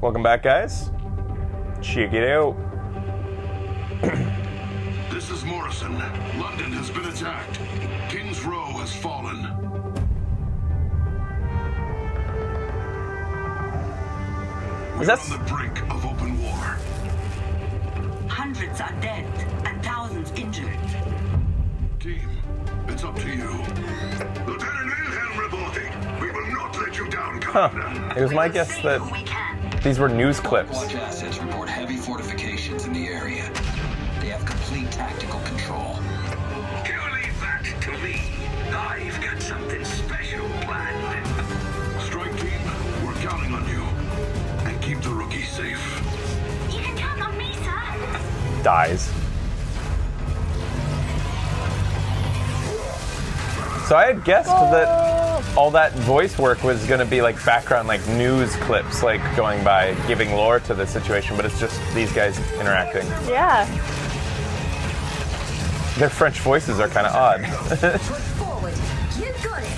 Welcome back, guys. Check it out. This is Morrison. London has been attacked. King's Row has fallen. We're on the brink of open war. Hundreds are dead and thousands injured. Team, it's up to you. Lieutenant Wilhelm reporting. We will not let you down, Commander. It was my guess that these were news clips. Overwatch assets report heavy fortifications in the area. They have complete tactical control. You leave that to me. I've got something special planned. Strike team, we're counting on you. And keep the rookie safe. You can count on me, sir. Dies. So I had guessed that all that voice work was going to be like background, like news clips, like going by, giving lore to the situation, but it's just these guys interacting. Yeah. Their French voices are kind of odd. Forward. You got it.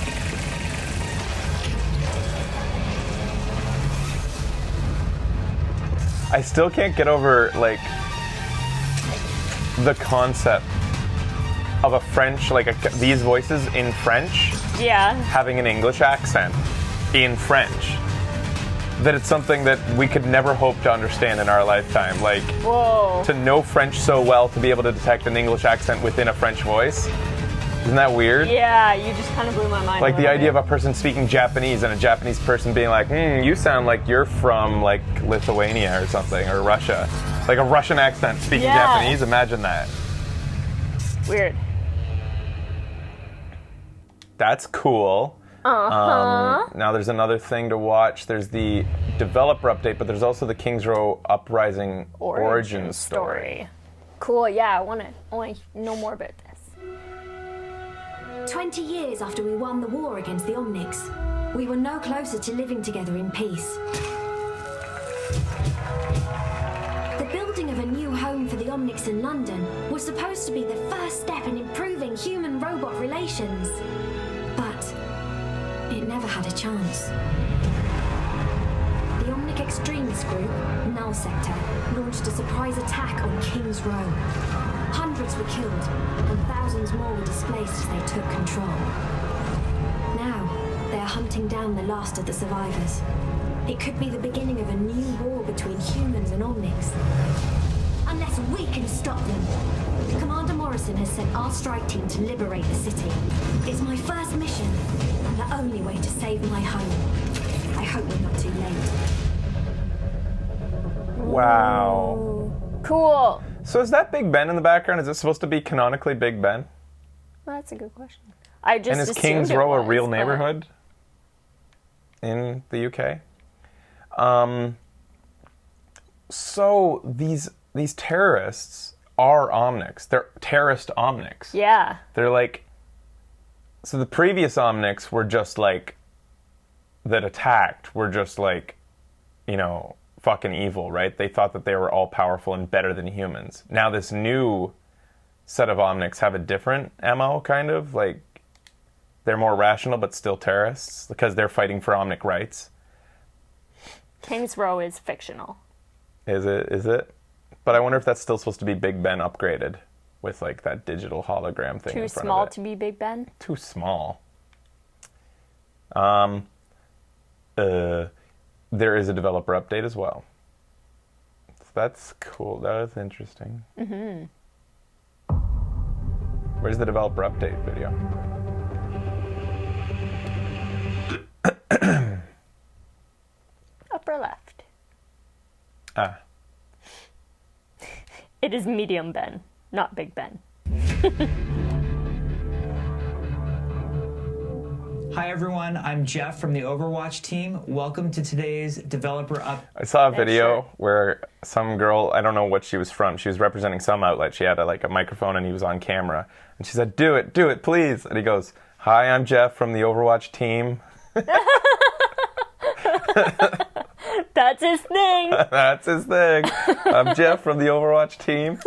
I still can't get over, like, the concept of a French, like these voices in French, Yeah. having an English accent in French. That it's something that we could never hope to understand in our lifetime. Like, Whoa. to know French so well to be able to detect an English accent within a French voice. Isn't that weird? Yeah, you just kind of blew my mind. Like the idea bit. of a person speaking Japanese and a Japanese person being like, you sound like you're from like Lithuania or something, or Russia. Like a Russian accent speaking Japanese, imagine that. Weird. That's cool. Now there's another thing to watch. There's the developer update, but there's also the King's Row Uprising origin story. Cool, yeah, I want to know more about this. 20 years after we won the war against the Omnics, we were no closer to living together in peace. The building of a new home for the Omnics in London was supposed to be the first step in improving human-robot relations. But it never had a chance. The Omnic extremist group, Null Sector, launched a surprise attack on King's Row. Hundreds were killed, and thousands more were displaced as they took control. Now, they're hunting down the last of the survivors. It could be the beginning of a new war between humans and Omnics. Unless we can stop them. Commander Morrison has sent our strike team to liberate the city. It's my first mission, and the only way to save my home. I hope we're not too late. Wow. Cool. So is that Big Ben in the background? Is it supposed to be canonically Big Ben? Well, that's a good question. I just And is assumed King's it Row a was, real but- neighborhood in the UK? So these terrorists are Omnics. They're terrorist Omnics. Yeah. They're like, so the previous Omnics were just like, that attacked were just like, you know, fucking evil, right? They thought that they were all powerful and better than humans. Now this new set of Omnics have a different MO, kind of, like, they're more rational but still terrorists because they're fighting for Omnic rights. King's Row is fictional. Is it? But I wonder if that's still supposed to be Big Ben upgraded with like that digital hologram thing Too in front small of it. to be Big Ben? Too small. There is a developer update as well. So that's cool. That is interesting. Mm-hmm. Where's the developer update video? Upper left. Ah. It is Medium Ben, not Big Ben. Hi everyone, I'm Jeff from the Overwatch team. Welcome to today's developer update. I saw a video where some girl, I don't know what she was from, she was representing some outlet. She had a microphone and he was on camera. And she said, do it, please. And he goes, hi, I'm Jeff from the Overwatch team. That's his thing. That's his thing. I'm Jeff from the Overwatch team.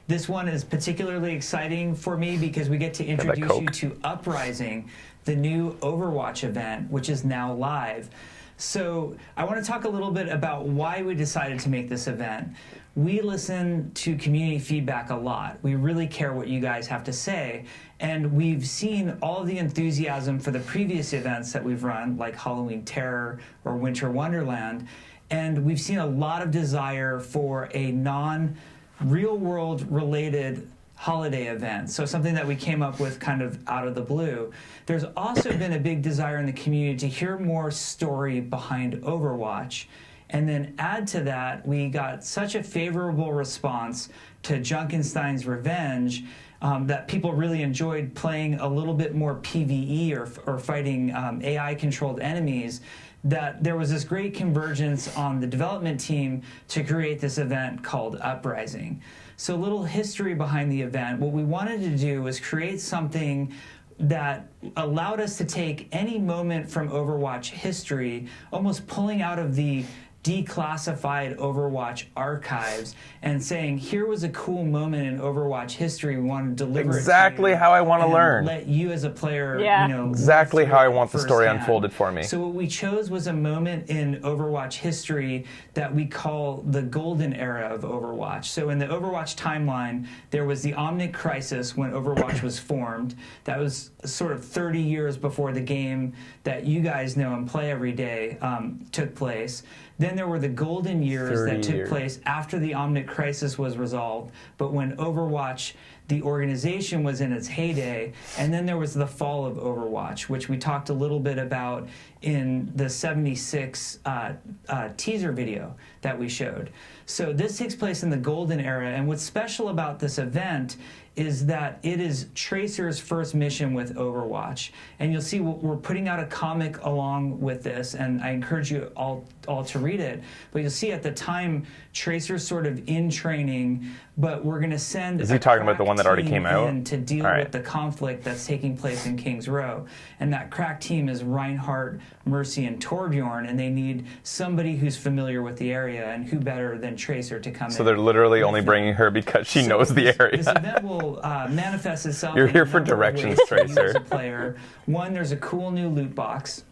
This one is particularly exciting for me because we get to introduce you to Uprising, the new Overwatch event, which is now live. So I want to talk a little bit about why we decided to make this event. We listen to community feedback a lot. We really care what you guys have to say. And we've seen all of the enthusiasm for the previous events that we've run, like Halloween Terror or Winter Wonderland. And we've seen a lot of desire for a non-real world related holiday event, so something that we came up with kind of out of the blue. There's also been a big desire in the community to hear more story behind Overwatch. And then add to that, we got such a favorable response to Junkenstein's Revenge that people really enjoyed playing a little bit more PvE or fighting AI-controlled enemies, that there was this great convergence on the development team to create this event called Uprising. So a little history behind the event. What we wanted to do was create something that allowed us to take any moment from Overwatch history, almost pulling out of the declassified Overwatch archives and saying, here was a cool moment in Overwatch history. We want to deliver exactly it to you how I want to and learn. let you as a player, Yeah. Exactly how I want the story firsthand. unfolded for me. So what we chose was a moment in Overwatch history that we call the golden era of Overwatch. So in the Overwatch timeline, there was the Omnic Crisis when Overwatch was formed. That was sort of 30 years before the game that you guys know and play every day took place. Then there were the golden years that took place after the Omnic Crisis was resolved, but when Overwatch, the organization, was in its heyday. And then there was the fall of Overwatch, which we talked a little bit about in the 76 teaser video that we showed. So this takes place in the golden era, and what's special about this event is that it is Tracer's first mission with Overwatch. And you'll see we're putting out a comic along with this, and I encourage you all to read it. But you'll see at the time, Tracer's sort of in training, but we're going to send Is he talking about the one that already came out? in to deal with the conflict that's taking place in King's Row. And that crack team is Reinhardt, Mercy, and Torbjorn, and they need somebody who's familiar with the area, and who better than Tracer to come in. So they're literally only bringing her because she knows the area. This event will manifest itself. You're in here a for number of directions, ways for you Tracer. as a player. One, there's a cool new loot box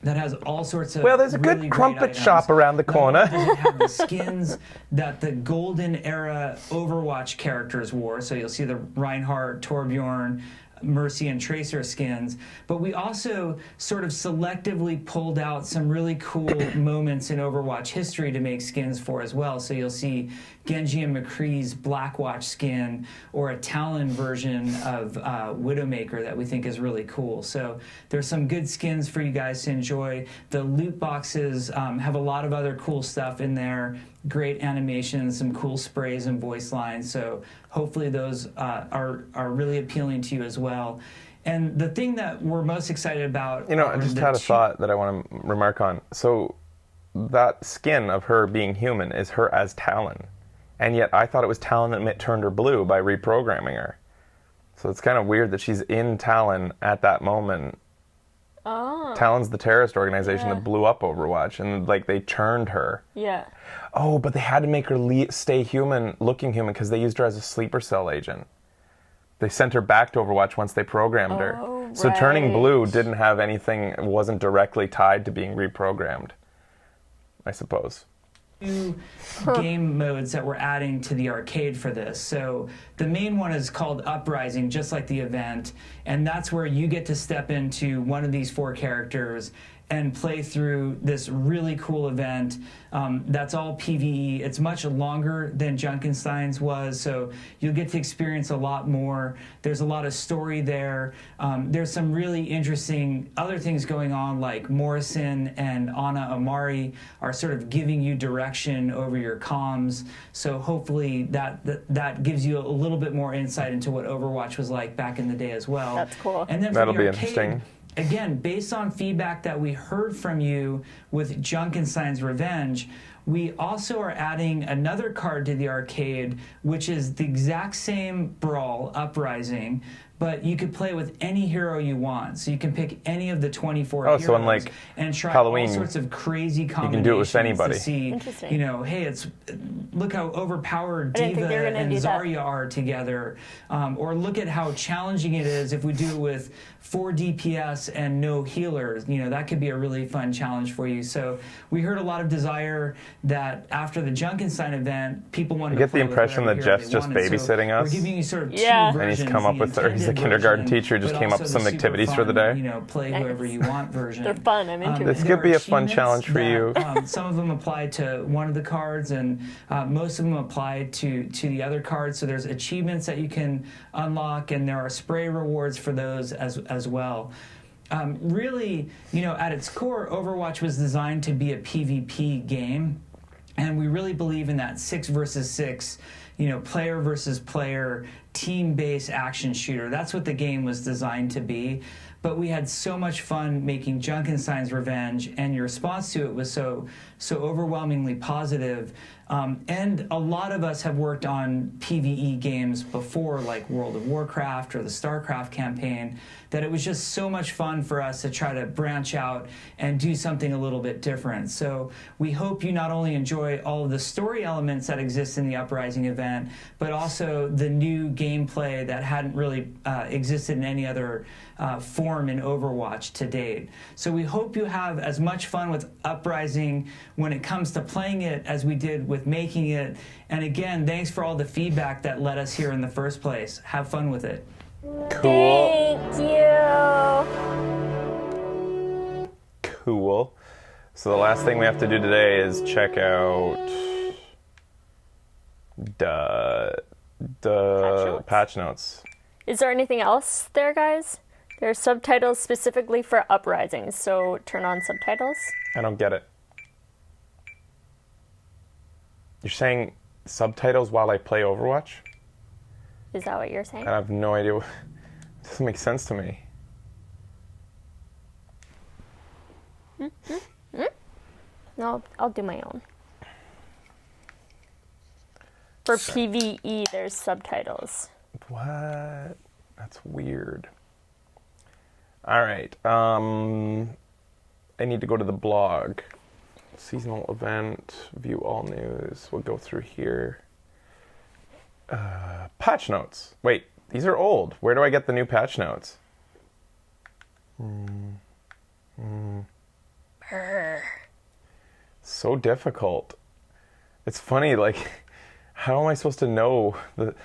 that has all sorts of Well, there's a good really great crumpet items. shop around the Not only corner. does it have the skins that the golden era Overwatch characters wore, so you'll see the Reinhardt, Torbjorn, Mercy, and Tracer skins, but we also sort of selectively pulled out some really cool moments in Overwatch history to make skins for as well. So you'll see Genji and McCree's Blackwatch skin, or a Talon version of Widowmaker that we think is really cool. So there's some good skins for you guys to enjoy. The loot boxes have a lot of other cool stuff in there, great animations, some cool sprays and voice lines. So hopefully those are really appealing to you as well. And the thing that we're most excited about, I just had a thought that I want to remark on. So that skin of her being human is her as Talon. And yet I thought it was Talon that turned her blue by reprogramming her. So it's kind of weird that she's in Talon at that moment. Oh. Talon's the terrorist organization that blew up Overwatch, and they turned her. Yeah. Oh, but they had to make her stay human, looking human, because they used her as a sleeper cell agent. They sent her back to Overwatch once they programmed her. Oh, So turning right. blue didn't have anything, wasn't directly tied to being reprogrammed, I suppose. New game modes that we're adding to the arcade for this. So the main one is called Uprising, just like the event, and that's where you get to step into one of these 4 characters and play through this really cool event that's all PvE. It's much longer than Junkenstein's was, so you'll get to experience a lot more. There's a lot of story there. There's some really interesting other things going on, like Morrison and Ana Amari are sort of giving you direction over your comms, so hopefully that gives you a little bit more insight into what Overwatch was like back in the day as well. That's cool. And then for That'll the be arcade, interesting. again, based on feedback that we heard from you with Junkenstein's Revenge, we also are adding another card to the arcade, which is the exact same brawl, Uprising, but you could play with any hero you want. So you can pick any of the 24 Oh, heroes so unlike and try Halloween, all sorts of crazy combinations. can do it with anybody. To see, Interesting. you know, hey, look how overpowered I didn't think Diva they were gonna and do that. Zarya are together. Or look at how challenging it is if we do it with 4 DPS and no healers. You know, that could be a really fun challenge for you. So we heard a lot of desire that after the Junkenstein event, people wanted to get the play with impression whatever that hero Jeff's they just wanted. babysitting So us. We're giving you sort of Yeah. two And versions. he's come up with, or he's the intended kindergarten version, teacher who just but came up also with some the super activities for the fun, day. You know, play Nice. whoever you want version. They're fun. I'm into This it. There could be are a fun achievements challenge for you. Some of them apply to one of the cards, and most of them apply to the other cards. So there's achievements that you can unlock, and there are spray rewards for those as well. Really, you know, at its core, Overwatch was designed to be a PvP game, and we really believe in that 6 versus 6, you know, player versus player, team-based action shooter. That's what the game was designed to be. But we had so much fun making Junkenstein's Revenge, and your response to it was so overwhelmingly positive. And a lot of us have worked on PvE games before, like World of Warcraft or the StarCraft campaign, that it was just so much fun for us to try to branch out and do something a little bit different. So we hope you not only enjoy all of the story elements that exist in the Uprising event, but also the new gameplay that hadn't really existed in any other form in Overwatch to date. So we hope you have as much fun with Uprising when it comes to playing it as we did with making it. And again, thanks for all the feedback that led us here in the first place. Have fun with it. Cool. Thank you. Cool. So the last thing we have to do today is check out the patch notes. Is there anything else there, guys? There are subtitles specifically for Uprising, so turn on subtitles. I don't get it. You're saying subtitles while I play Overwatch? Is that what you're saying? I have no idea. It doesn't make sense to me. No, I'll do my own. For PvE, there's subtitles. What? That's weird. All right. I need to go to the blog. Seasonal event, view all news. We'll go through here. Patch notes. Wait, these are old. Where do I get the new patch notes? So difficult. It's funny, like, how am I supposed to know the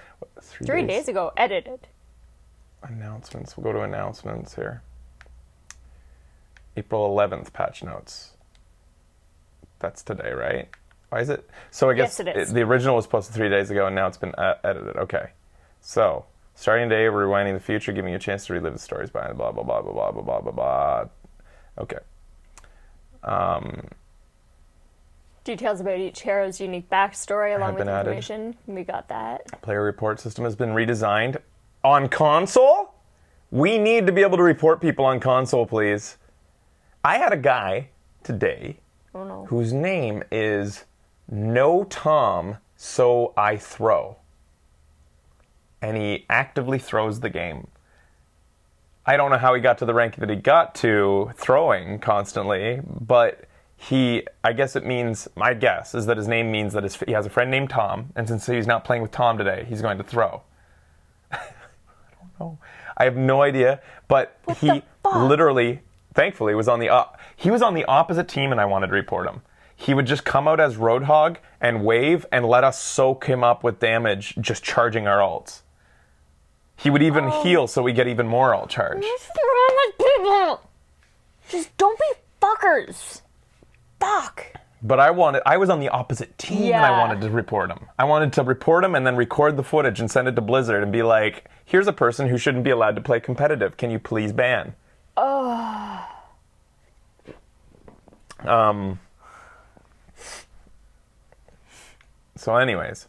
3 days ago, edited. Announcements. We'll go to announcements here. April 11th patch notes. That's today, right? Why is it? So I guess Yes, it is. the original was posted 3 days ago, and now it's been edited. Okay. So, starting today, we're rewinding the future, giving you a chance to relive the stories behind blah, blah, blah, blah, blah, blah, blah, blah, blah. Okay. Details about each hero's unique backstory along with been added. information. We got that. Player report system has been redesigned. On console? We need to be able to report people on console, please. I had a guy today Oh no. whose name is No Tom, So I Throw. And he actively throws the game. I don't know how he got to the rank that he got to throwing constantly, but I guess it means, my guess is that his name means that he has a friend named Tom, and since he's not playing with Tom today, he's going to throw. I don't know. I have no idea, but he literally, thankfully, was on the opposite team, and I wanted to report him. He would just come out as Roadhog and wave and let us soak him up with damage just charging our ults. He would even heal so we get even more ult charge. What's wrong with people? Just don't be fuckers. Fuck. But I was on the opposite team and I Yeah. wanted to report him. I wanted to report him and then record the footage and send it to Blizzard and be like, here's a person who shouldn't be allowed to play competitive. Can you please ban? So anyways,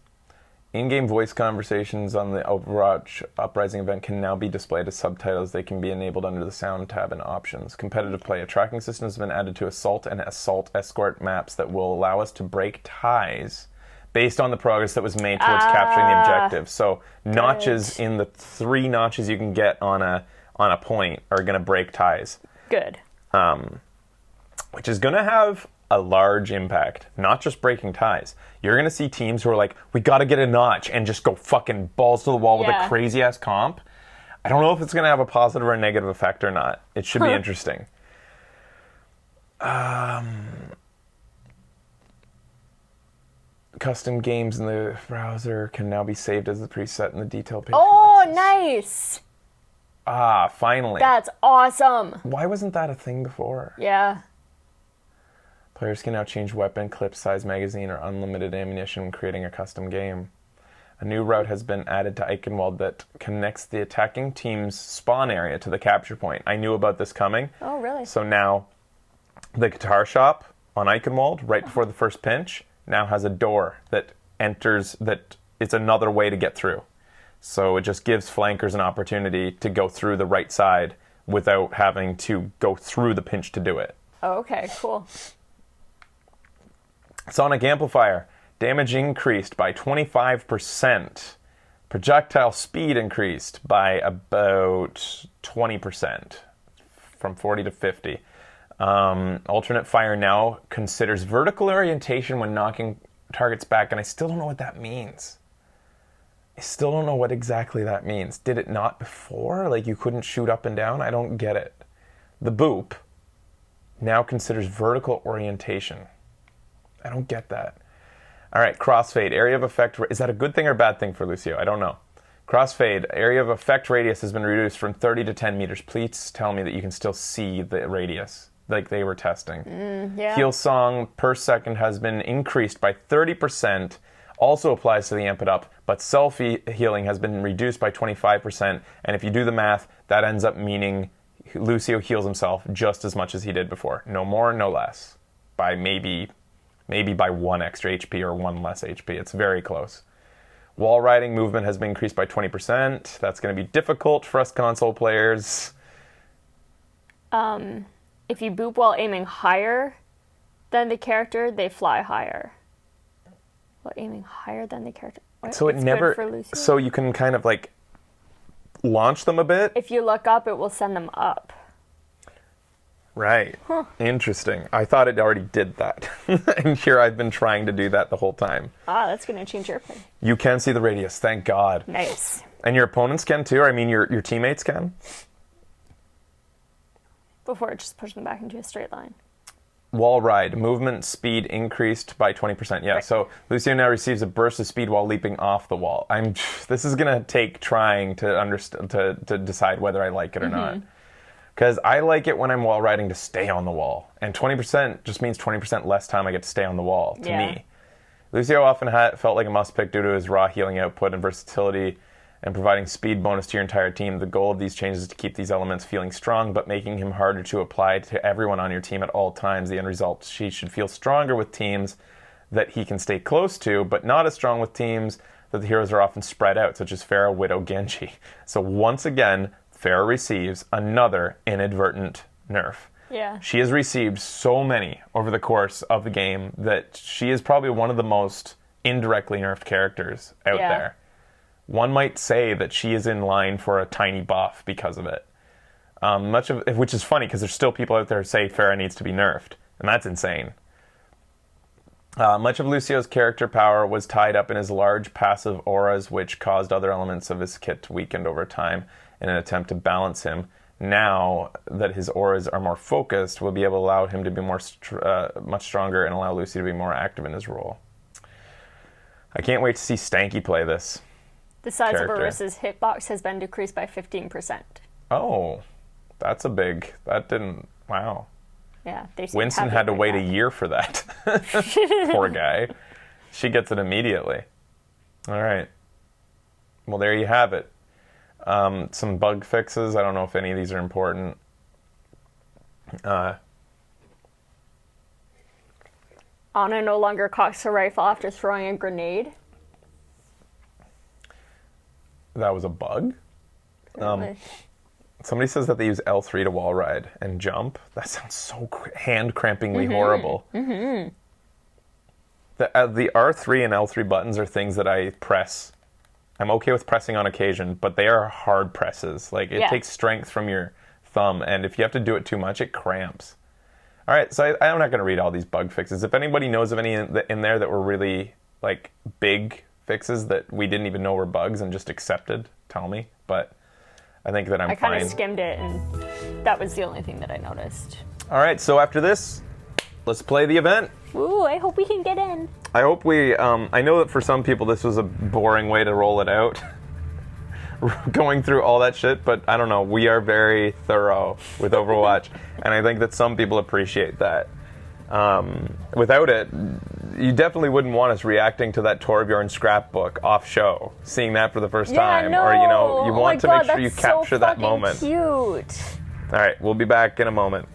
in-game voice conversations on the Overwatch Uprising event can now be displayed as subtitles. They can be enabled under the sound tab and options. Competitive play. A tracking system has been added to Assault and Assault Escort maps that will allow us to break ties based on the progress that was made towards capturing the objective. So notches in the 3 notches you can get on a point are going to break ties. Good. Which is going to have a large impact, not just breaking ties. You're going to see teams who are like, we got to get a notch and just go fucking balls to the wall with a crazy ass comp. I don't know if it's going to have a positive or a negative effect or not. It should be interesting. Custom games in the browser can now be saved as a preset in the detail page. Oh, nice. Finally. That's awesome. Why wasn't that a thing before? Yeah. Players can now change weapon, clip size, magazine, or unlimited ammunition when creating a custom game. A new route has been added to Eichenwald that connects the attacking team's spawn area to the capture point. I knew about this coming. Oh, really? So now the guitar shop on Eichenwald, right before the first pinch, now has a door that enters, that it's another way to get through. So it just gives flankers an opportunity to go through the right side without having to go through the pinch to do it. Oh, okay, cool. Sonic Amplifier. Damage increased by 25%. Projectile speed increased by about 20%, from 40 to 50. Alternate fire now considers vertical orientation when knocking targets back, and I still don't know what that means. I still don't know what exactly that means. Did it not before? Like you couldn't shoot up and down? I don't get it. The boop now considers vertical orientation. I don't get that. All right, crossfade, area of effect. Is that a good thing or a bad thing for Lucio? I don't know. Crossfade, area of effect radius has been reduced from 30 to 10 meters. Please tell me that you can still see the radius, like they were testing. Yeah. Heal song per second has been increased by 30%. Also applies to the Amp It Up, but self-healing has been reduced by 25%. And if you do the math, that ends up meaning Lucio heals himself just as much as he did before. No more, no less. By maybe by 1 extra HP or 1 less HP. It's very close. Wall riding movement has been increased by 20%. That's going to be difficult for us console players. If you boop while aiming higher than the character, they fly higher. While aiming higher than the character. So it never. Good for Lucio? So you can kind of like launch them a bit. If you look up, it will send them up. Right. Huh. Interesting. I thought it already did that. And here I've been trying to do that the whole time. That's going to change your play. You can see the radius, thank God. Nice. And your opponents can too, or I mean your teammates can? Before it just pushed them back into a straight line. Wall ride. Movement speed increased by 20%. Yeah, Right. So Lucio now receives a burst of speed while leaping off the wall. This is going to take trying to understand to decide whether I like it or not. Because I like it when I'm wall riding to stay on the wall. And 20% just means 20% less time I get to stay on the wall, to me. Lucio often felt like a must-pick due to his raw healing output and versatility and providing speed bonus to your entire team. The goal of these changes is to keep these elements feeling strong, but making him harder to apply to everyone on your team at all times. The end result, he should feel stronger with teams that he can stay close to, but not as strong with teams that the heroes are often spread out, such as Pharah, Widow, Genji. So once again, Pharah receives another inadvertent nerf. Yeah. She has received so many over the course of the game that she is probably one of the most indirectly nerfed characters out there. One might say that she is in line for a tiny buff because of it. Which is funny because there's still people out there who say Pharah needs to be nerfed, and that's insane. Much of Lucio's character power was tied up in his large passive auras, which caused other elements of his kit to weaken over time in an attempt to balance him. Now that his auras are more focused, we'll be able to allow him to be much stronger and allow Lucio to be more active in his role. I can't wait to see Stanky play this. The size character. of Orissa's hitbox has been decreased by 15%. Oh, that's a big... That didn't... Wow. Yeah, they seem Winston happy had to about wait that. a year for that. Poor guy. She gets it immediately. All right. Well, there you have it. Some bug fixes. I don't know if any of these are important. Ana no longer cocks her rifle after throwing a grenade. That was a bug? Really? Somebody says that they use L3 to wall ride and jump. That sounds so hand-crampingly horrible. The R3 and L3 buttons are things that I press. I'm okay with pressing on occasion, but they are hard presses. Like, it takes strength from your thumb, and if you have to do it too much, it cramps. All right, so I'm not going to read all these bug fixes. If anybody knows of any in there that were really, like, big fixes that we didn't even know were bugs and just accepted, tell me. But I think that I'm fine. I kind of skimmed it, and that was the only thing that I noticed. All right, so after this, let's play the event. Ooh, I hope we can get in. I hope we, I know that for some people this was a boring way to roll it out. Going through all that shit, but I don't know, we are very thorough with Overwatch, and I think that some people appreciate that. Without it, you definitely wouldn't want us reacting to that Torbjorn scrapbook off show, seeing that for the first time, no. or you want to make sure you that's capture so that fucking moment. Cute. All right, we'll be back in a moment.